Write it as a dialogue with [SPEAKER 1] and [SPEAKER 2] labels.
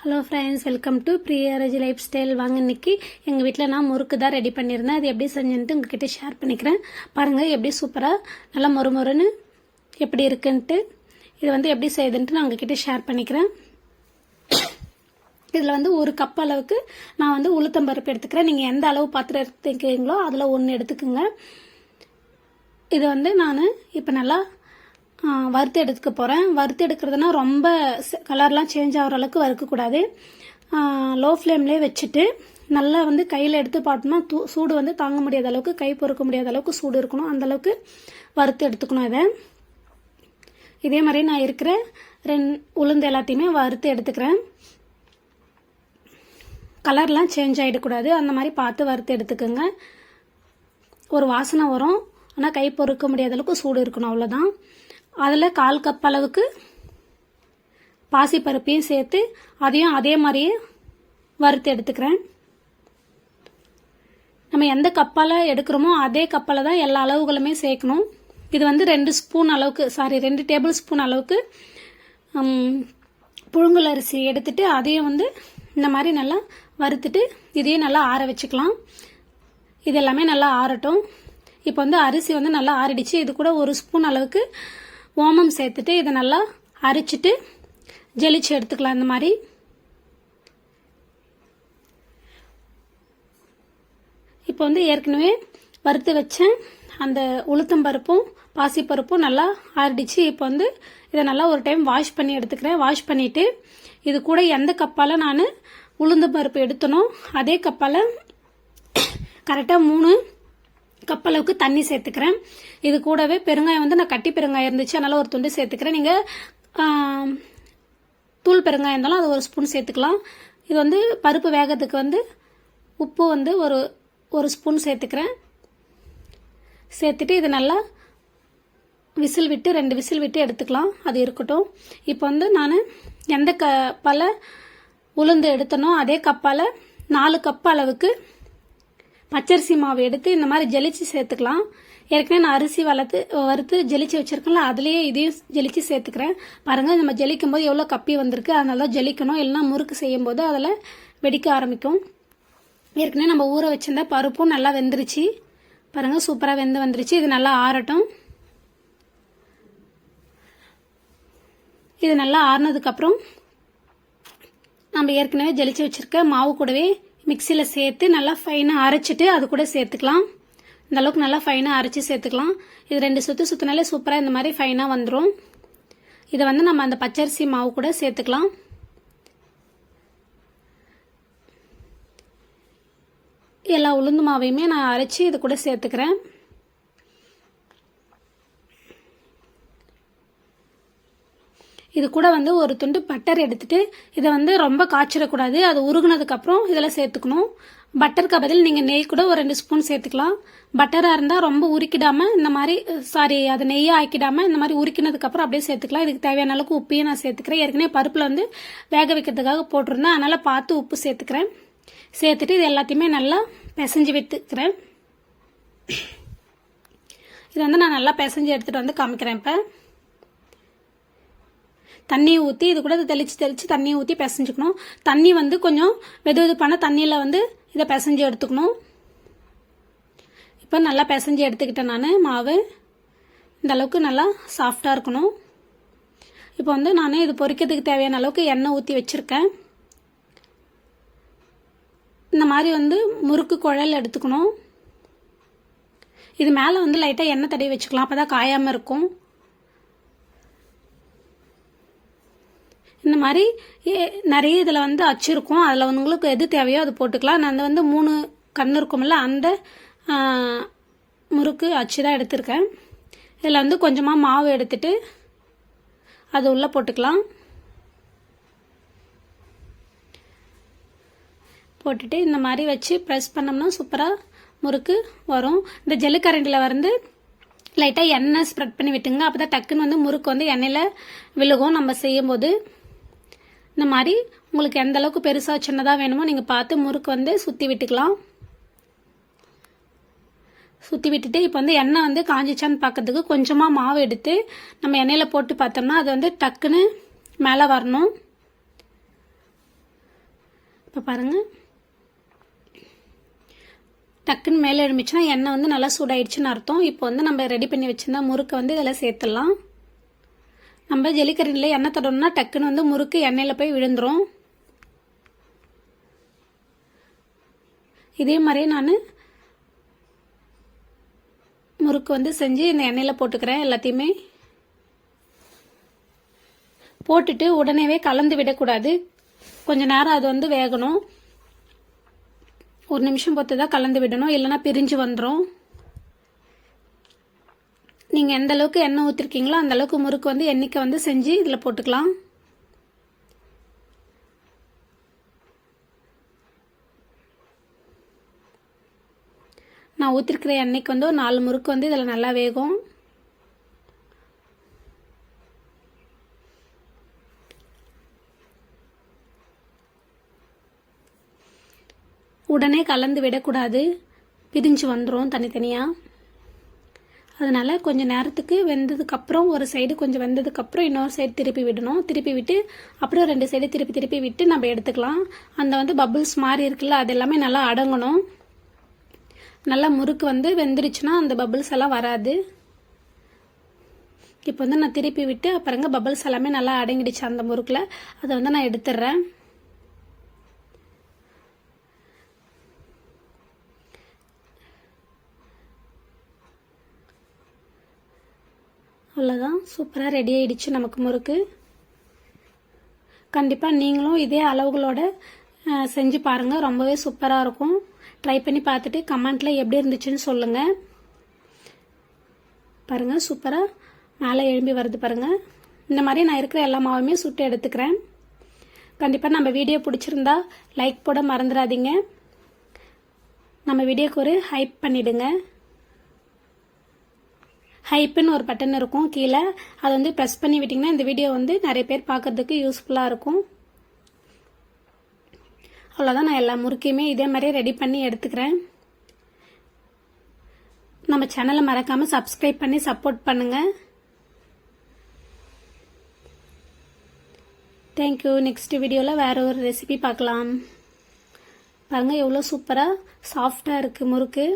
[SPEAKER 1] Hello friends, welcome to Priyaraji life style. வாங்க, இன்னைக்கு எங்கள் வீட்டில் நான் முறுக்கு தான் ரெடி பண்ணியிருந்தேன். அது எப்படி செஞ்சுன்ட்டு உங்ககிட்ட ஷேர் பண்ணிக்கிறேன். பாருங்கள் எப்படி சூப்பராக நல்லா மொறுன்னு எப்படி இருக்குன்ட்டு. இது எப்படி செய்யுதுன்ட்டு நான் உங்ககிட்ட ஷேர் பண்ணிக்கிறேன். இதில் ஒரு கப் அளவுக்கு நான் உளுத்தம்பருப்பு எடுத்துக்கிறேன். நீங்கள் எந்த அளவு பாத்திரம் எடுத்துக்கிறீங்களோ அதில் ஒன்று எடுத்துக்கோங்க. இது நான் இப்போ நல்லா வறுத்து எடுத்துக்க போகிறேன். வறுத்து எடுக்கிறதுனா ரொம்ப கலர்லாம் சேஞ்ச் ஆகிற அளவுக்கு வறுக்கக்கூடாது. லோ ஃப்ளேம்லேயே வச்சுட்டு நல்லா கையில் எடுத்து பார்த்தோம்னா சூடு தாங்க முடியாத அளவுக்கு, கை பொறுக்க முடியாத அளவுக்கு சூடு இருக்கணும். அந்தளவுக்கு வறுத்து எடுத்துக்கணும். இதே மாதிரி நான் இருக்கிற உளுந்து எல்லாத்தையுமே வறுத்து எடுத்துக்கிறேன். கலர்லாம் சேஞ்ச் ஆகிடக்கூடாது, அந்த மாதிரி பார்த்து வறுத்து எடுத்துக்கோங்க. ஒரு வாசனை வரும், ஆனால் கை பொறுக்க முடியாத அளவுக்கு சூடு இருக்கணும், அவ்வளோதான். அதில் 1/4 கப் அளவுக்கு பாசிப்பருப்பையும் சேர்த்து அதையும் அதே மாதிரியே வறுத்து எடுத்துக்கிறேன். நம்ம எந்த கப்பால் எடுக்கிறோமோ அதே கப்பால் தான் எல்லா அளவுகளுமே சேர்க்கணும். இது 2 டேபிள் ஸ்பூன் அளவுக்கு புழுங்கல் அரிசி எடுத்துட்டு அதையும் இந்த மாதிரி நல்லா வறுத்துட்டு இதையும் நல்லா ஆற வச்சுக்கலாம். இது எல்லாமே நல்லா ஆறட்டும். இப்போ அரிசி நல்லா ஆறிடுச்சு. இது கூட 1 ஸ்பூன் அளவுக்கு ஓமம் சேர்த்துட்டு இதை நல்லா அரைச்சிட்டு ஜெலிச்சு எடுத்துக்கலாம். இந்த மாதிரி இப்போ ஏற்கனவே வறுத்து வச்சேன் அந்த உளுத்தம்பருப்பும் பாசிப்பருப்பும் நல்லா ஆறிடுச்சு. இப்போ இதை நல்லா ஒரு டைம் வாஷ் பண்ணி எடுத்துக்கிறேன். வாஷ் பண்ணிவிட்டு இது கூட எந்த கப்பால் நான் உளுந்து பருப்பு எடுத்தனோ அதே கப்பால் கரெக்டாக 3 கப் அளவுக்கு தண்ணி சேர்த்துக்கிறேன். இது கூடவே பெருங்காயம் நான் கட்டி பெருங்காயம் இருந்துச்சு, அதனால ஒரு துண்டு சேர்த்துக்கிறேன். நீங்கள் தூள் பெருங்காயம் இருந்தாலும் அது 1 ஸ்பூன் சேர்த்துக்கலாம். இது பருப்பு வேகத்துக்கு உப்பு ஒரு ஸ்பூன் சேர்த்துக்கிறேன். சேர்த்துட்டு இது நல்லா விசில் விட்டு 2 விசில் விட்டு எடுத்துக்கலாம். அது இருக்கட்டும். இப்போ நான் எந்த கப்பால் உளுந்து எடுத்தனோ அதே கப்பால் 4 கப் அளவுக்கு பச்சரிசி மாவு எடுத்து இந்த மாதிரி ஜெலிச்சு சேர்த்துக்கலாம். ஏற்கனவே நான் அரிசி வறுத்து ஜெலிச்சு வச்சிருக்கேன்ல, அதுலேயே இதையும் ஜெலிச்சு சேர்த்துக்கிறேன். பாருங்கள், நம்ம ஜெலிக்கும் போது எவ்வளோ கப்பி வந்திருக்கு, அதனால தான் ஜெலிக்கணும். இல்லைனா முறுக்கு செய்யும் போது அதில் வெடிக்க ஆரம்பிக்கும். ஏற்கனவே நம்ம ஊற வச்சிருந்த பருப்பும் நல்லா வெந்துருச்சு. பாருங்கள், சூப்பராக வந்துருச்சு. இது நல்லா ஆறட்டும். இது நல்லா ஆறினதுக்கப்புறம் நம்ம ஏற்கனவே ஜெலிச்சு வச்சிருக்க மாவு கூடவே மிக்சியில் சேர்த்து நல்லா ஃபைனாக அரைச்சிட்டு அது கூட சேர்த்துக்கலாம். இந்த அளவுக்கு நல்லா ஃபைனாக அரைச்சி சேர்த்துக்கலாம். இது 2 சுற்றினாலே சூப்பராக இந்த மாதிரி ஃபைனாக வந்துடும். இதை நம்ம அந்த பச்சரிசி மாவு கூட சேர்த்துக்கலாம். எல்லா உளுந்து மாவையுமே நான் அரைச்சி இது கூட சேர்த்துக்கிறேன். இது கூட ஒரு துண்டு பட்டர் எடுத்துட்டு இதை ரொம்ப காய்ச்சிடக்கூடாது. அது உருகுனதுக்கப்புறம் இதில் சேர்த்துக்கணும். பட்டருக்கு பதில் நீங்கள் நெய் கூட ஒரு 2 ஸ்பூன் சேர்த்துக்கலாம். பட்டராக இருந்தால் ரொம்ப உருக்கிடாமல் இந்த மாதிரி அது நெய்யை ஆக்கிடாமல் இந்த மாதிரி உருக்கினதுக்கப்புறம் அப்படியே சேர்த்துக்கலாம். இதுக்கு தேவையான அளவுக்கு உப்பையும் நான் சேர்த்துக்கிறேன். ஏற்கனவே பருப்பில் வேக வைக்கிறதுக்காக போட்டிருந்தேன், அதனால் பார்த்து உப்பு சேர்த்துக்கிறேன். சேர்த்துட்டு இது எல்லாத்தையுமே நல்லா பிசைஞ்சு விட்டுக்கிறேன். இது நான் நல்லா பிசைஞ்சு எடுத்துகிட்டு காமிக்கிறேன். இப்போ தண்ணியை ஊற்றி இது கூட தெளித்து தண்ணியை ஊற்றி பிசைஞ்சுக்கணும். தண்ணி கொஞ்சம் வெதுவெதுப்பான தண்ணியில் இதை பிசைஞ்சு எடுத்துக்கணும். இப்போ நல்லா பிசைஞ்சு எடுத்துக்கிட்டேன் நான். மாவு இந்த அளவுக்கு நல்லா சாஃப்டாக இருக்கணும். இப்போ நான் இது பொரிக்கிறதுக்கு தேவையான அளவுக்கு எண்ணெய் ஊற்றி வச்சுருக்கேன். இந்த மாதிரி முறுக்கு குழல் எடுத்துக்கணும். இது மேலே லைட்டாக எண்ணெய் தடவி வச்சுக்கலாம், அப்போ தான் காயாமல் இருக்கும். இந்த மாதிரி நிறைய இதில் அச்சு இருக்கும். அதில் உங்களுக்கு எது தேவையோ அது போட்டுக்கலாம். நான் 3 கண் இருக்கும்ல, அந்த முறுக்கு அச்சு தான் எடுத்திருக்கேன். இதில் கொஞ்சமாக மாவு எடுத்துட்டு அது உள்ளே போட்டுக்கலாம். போட்டுட்டு இந்த மாதிரி வச்சு ப்ரெஸ் பண்ணோம்னா சூப்பராக முறுக்கு வரும். இந்த ஜல்லிக்கரண்டியில் லைட்டாக எண்ணெய் ஸ்ப்ரெட் பண்ணி விட்டுங்க, அப்போ தான் டக்குன்னு முறுக்கு எண்ணெயில் விழுகும் நம்ம செய்யும்போது. இந்த மாதிரி உங்களுக்கு எந்த அளவுக்கு பெருசாக சின்னதாக வேணுமோ நீங்கள் பார்த்து முறுக்கு சுற்றி விட்டுக்கலாம். சுற்றி விட்டுட்டு இப்போ எண்ணெய் காஞ்சிச்சான்னு பார்க்கறதுக்கு கொஞ்சமாக மாவு எடுத்து நம்ம எண்ணெயில் போட்டு பார்த்தோம்னா அது டக்குன்னு மேலே வரணும். இப்போ பாருங்கள், டக்குன்னு மேலே எழுமிச்சுன்னா எண்ணெய் வந்து நல்லா சூடாயிடுச்சுன்னு அர்த்தம். இப்போ வந்து நம்ம ரெடி பண்ணி வச்சுருந்தா முறுக்கை வந்து இதில் சேர்த்துடலாம். நம்ம ஜல்லிக்கரண்டியில் எண்ணெய் தொடணும்னா டக்குன்னு வந்து முறுக்கு எண்ணெயில் போய் விழுந்துடும். இதே மாதிரியே நான் முறுக்கு வந்து செஞ்சு இந்த எண்ணெயில் போட்டுக்கிறேன். எல்லாத்தையுமே போட்டுட்டு உடனேவே கலந்து விடக்கூடாது. கொஞ்ச நேரம் அது வந்து வேகணும். 1 நிமிஷம் பொறுத்து தான் கலந்து விடணும், இல்லைன்னா பிரிஞ்சு வந்துடும். நீங்கள் எந்த அளவுக்கு எண்ணெய் ஊற்றிருக்கீங்களோ அந்த அளவுக்கு முறுக்கு வந்து எண்ணெய்க்கு வந்து செஞ்சு இதில் போட்டுக்கலாம். நான் ஊற்றிருக்கிற எண்ணெய்க்கு வந்து ஒரு 4 முறுக்கு வந்து இதில் நல்லா வேகும். உடனே கலந்து விடக்கூடாது, பிரிஞ்சு வந்துடும் தனித்தனியாக. அதனால் கொஞ்சம் நேரத்துக்கு வெந்ததுக்கப்புறம் ஒரு சைடு கொஞ்சம் வெந்ததுக்கப்புறம் இன்னொரு சைடு திருப்பி விடணும். திருப்பி விட்டு அப்புறம் 2 சைடு திருப்பி விட்டு நம்ம எடுத்துக்கலாம். அந்த வந்து பபிள்ஸ் மாதிரி இருக்குல்ல, அது எல்லாமே நல்லா அடங்கணும். நல்லா முறுக்கு வந்து வெந்துருச்சுன்னா அந்த பபிள்ஸ் எல்லாம் வராது. இப்போ வந்து நான் திருப்பி விட்டு அப்புறங்க பபிள்ஸ் எல்லாமே நல்லா அடங்கிடுச்சு அந்த முறுக்கில். அதை வந்து நான் எடுத்துடுறேன். அவ்வளோதான், சூப்பராக ரெடி ஆகிடுச்சு நமக்கு முறுக்கு. கண்டிப்பாக நீங்களும் இதே அளவுகளோட செஞ்சு பாருங்கள், ரொம்பவே சூப்பராக இருக்கும். ட்ரை பண்ணி பார்த்துட்டு கமெண்ட்டில் எப்படி இருந்துச்சுன்னு சொல்லுங்கள். பாருங்கள், சூப்பராக மேலே எழும்பி வருது பாருங்கள். இந்த மாதிரி நான் இருக்கிற எல்லா மாவுமே சுட்டு எடுத்துக்கிறேன். கண்டிப்பாக நம்ம வீடியோ பிடிச்சிருந்தா லைக் போட மறந்துடாதீங்க. நம்ம வீடியோக்கு ஒரு ஹைப் பண்ணிவிடுங்க. ஹைப்புன்னு ஒரு பட்டன் இருக்கும் கீழே, அதை வந்து ப்ரெஸ் பண்ணி விட்டிங்கன்னா இந்த வீடியோ வந்து நிறைய பேர் பார்க்குறதுக்கு யூஸ்ஃபுல்லாக இருக்கும். அவ்வளோதான், நான் எல்லா முறுக்கையுமே இதே மாதிரியே ரெடி பண்ணி எடுத்துக்கிறேன். நம்ம சேனலை மறக்காமல் சப்ஸ்கிரைப் பண்ணி சப்போர்ட் பண்ணுங்கள். தேங்க்யூ. நெக்ஸ்ட் வீடியோவில் வேறு ஒரு ரெசிபி பார்க்கலாம். பாருங்கள் எவ்வளோ சூப்பராக சாஃப்டாக இருக்குது முறுக்கு.